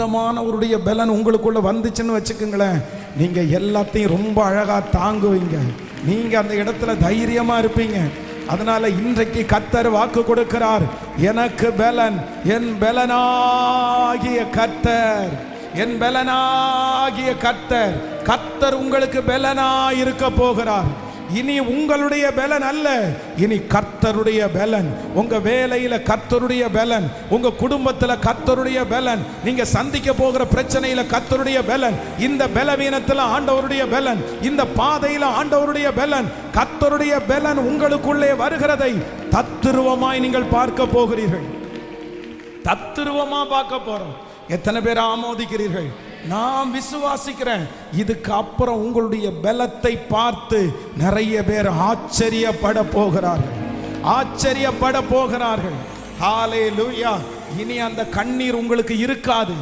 உன்னதமானவருடைய பலன் உங்களுக்குள்ள வந்துச்சுன்னு வச்சுக்கோங்களேன், நீங்க எல்லாத்தையும் ரொம்ப அழகா தாங்குவீங்க. நீங்க அந்த இடத்துல தைரியமா இருப்பீங்க. அதனால இன்றைக்கு கர்த்தர் வாக்கு கொடுக்கிறார், எனக்கு பலன், என் பலனாகிய கர்த்தர், என் பலனாகிய கர்த்தர். கர்த்தர் உங்களுக்கு பலனாய் இருக்க போகிறார். இனி உங்களுடைய பலன் அல்ல, இனி கர்த்தருடைய பலன். உங்க வேலையில கர்த்தருடைய பலன், உங்க குடும்பத்துல கர்த்தருடைய பலன், நீங்க சந்திக்க போகிற பிரச்சனையில கர்த்தருடைய பலன், இந்த பலவீனத்துல ஆண்டவருடைய பலன், இந்த பாதையில ஆண்டவருடைய பலன், கர்த்தருடைய பலன் உங்களுக்குள்ளே வருகிறதை தத்துருவமாய் நீங்கள் பார்க்க போகிறீர்கள். தத்துருவமா பார்க்க போறோம். எத்தனை பேர் ஆமோதிக்கிறீர்கள்? நான் விசுவாசிக்கிறேன். இதுக்கு அப்புறம் உங்களுடைய பலத்தை பார்த்து நிறைய பேர் ஆச்சரியப்பட போகிறார்கள், ஆச்சரியப்பட போகிறார்கள். ஹல்லேலூயா. இனி அந்த கண்ணீர் உங்களுக்கு இருக்காது.